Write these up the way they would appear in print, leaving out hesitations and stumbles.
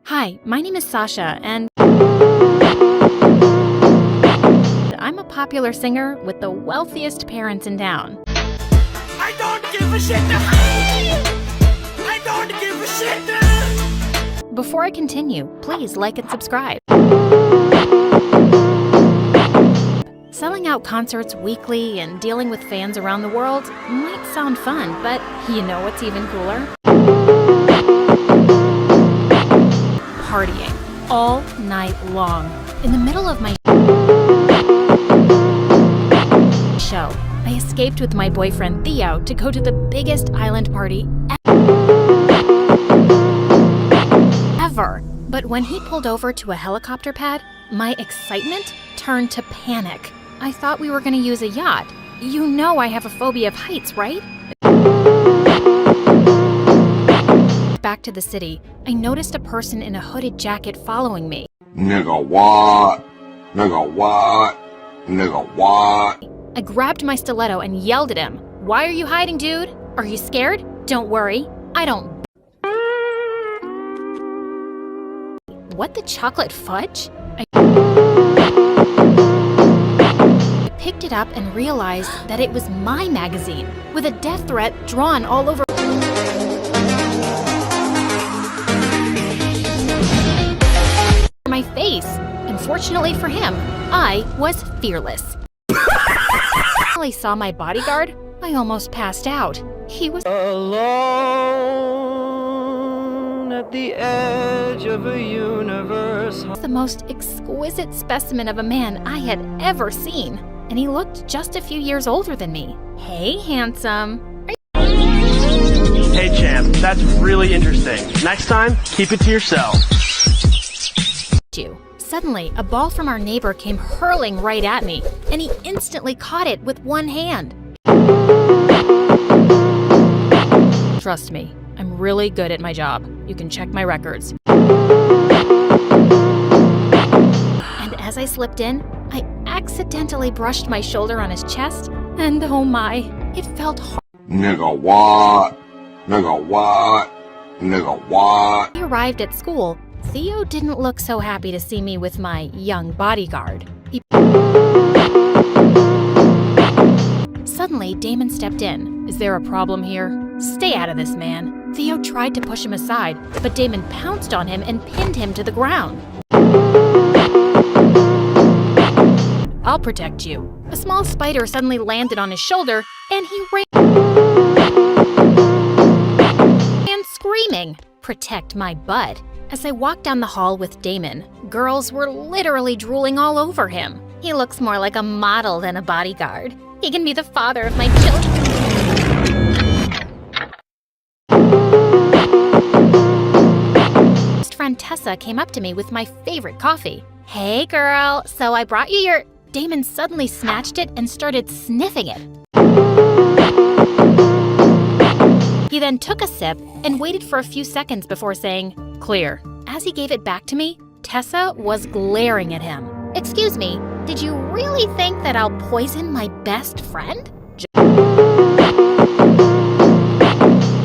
Hi, my name is Sasha, and I'm a popular singer with the wealthiest parents in town. I don't give a shit! I don't give a shit! Before I continue, please like and subscribe. Selling out concerts weekly and dealing with fans around the world might sound fun, but you know what's even cooler? Partying all night long. In the middle of my show, I escaped with my boyfriend Theo to go to the biggest island party ever. But when he pulled over to a helicopter pad, my excitement turned to panic. I thought we were going to use a yacht. You know I have a phobia of heights, right? Back to the city, I noticed a person in a hooded jacket following me. Nigga what? Nigga what? Nigga what? I grabbed my stiletto and yelled at him. "Why are you hiding, dude? Are you scared? Don't worry, I don't." What the chocolate fudge? I picked it up and realized that it was my magazine, with a death threat drawn all over my face. Unfortunately for him, I was fearless. When I saw my bodyguard, I almost passed out. He was Alone at the edge of a universe. the most exquisite specimen of a man I had ever seen, and he looked just a few years older than me. Hey, handsome. Hey champ, that's really interesting. Next time, keep it to yourself. Suddenly, a ball from our neighbor came hurling right at me, and he instantly caught it with one hand. Trust me, I'm really good at my job. You can check my records. And as I slipped in, I accidentally brushed my shoulder on his chest, and oh my, it felt hard. Nigga what? Nigga what? Nigga what? When I arrived at school, Theo didn't look so happy to see me with my young bodyguard. Suddenly, Damon stepped in. "Is there a problem here?" "Stay out of this, man." Theo tried to push him aside, but Damon pounced on him and pinned him to the ground. "I'll protect you." A small spider suddenly landed on his shoulder, and he ran screaming, "Protect my butt." As I walked down the hall with Damon, girls were literally drooling all over him. He looks more like a model than a bodyguard. He can be the father of my children. Best friend Tessa came up to me with my favorite coffee. "Hey girl, so I brought you your..." Damon suddenly snatched it and started sniffing it. He then took a sip and waited for a few seconds before saying, "Clear." As he gave it back to me, Tessa was glaring at him. "Excuse me, did you really think that I'll poison my best friend?"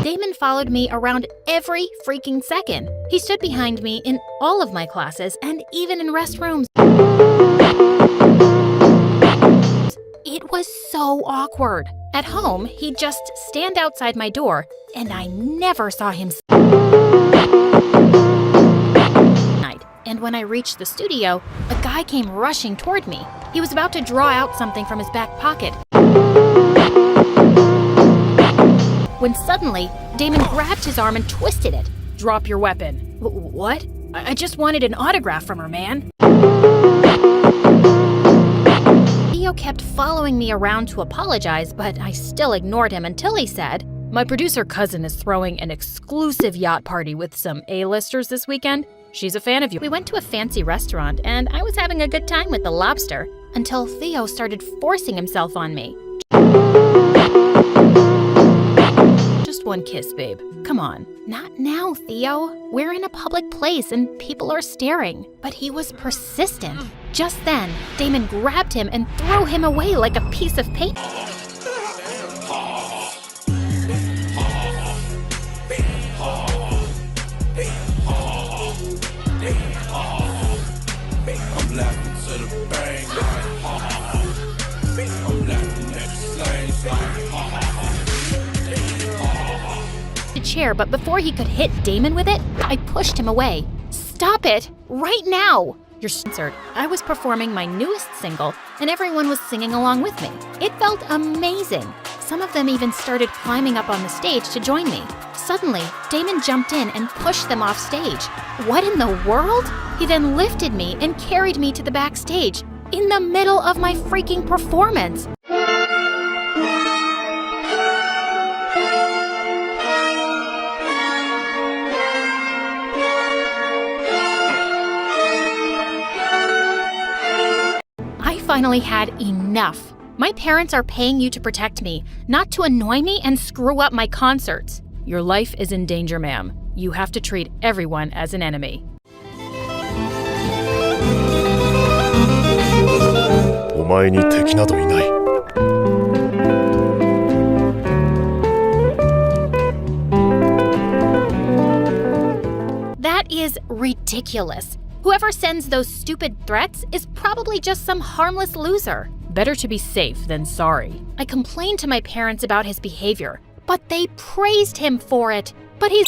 Damon followed me around every freaking second. He stood behind me in all of my classes and even in restrooms. It was so awkward. At home, he'd just stand outside my door, and I never saw him. And when I reached the studio, a guy came rushing toward me. He was about to draw out something from his back pocket, when suddenly, Damon grabbed his arm and twisted it. "Drop your weapon." "What? I just wanted an autograph from her, man." Theo kept following me around to apologize, but I still ignored him until he said, "My producer cousin is throwing an exclusive yacht party with some A-listers this weekend. She's a fan of you." We went to a fancy restaurant, and I was having a good time with the lobster until Theo started forcing himself on me. "Just one kiss, babe. Come on." "Not now, Theo. We're in a public place and people are staring." But he was persistent. Just then, Damon grabbed him and threw him away like a piece of paper. I'm laughing to the bang, like ha ha ha. I'm laughing at the slangs, like ha ha ha. The chair, but before he could hit Damon with it, I pushed him away. Stop it! Right now! You're censored. I was performing my newest single, and everyone was singing along with me. It felt amazing. Some of them even started climbing up on the stage to join me. Suddenly, Damon jumped in and pushed them off stage. What in the world? He then lifted me and carried me to the backstage, in the middle of my freaking performance. I finally had enough. My parents are paying you to protect me, not to annoy me and screw up my concerts. Your life is in danger, ma'am. You have to treat everyone as an enemy. お前に敵などいない。That is ridiculous. Whoever sends those stupid threats is probably just some harmless loser. Better to be safe than sorry. I complained to my parents about his behavior, but they praised him for it. But he's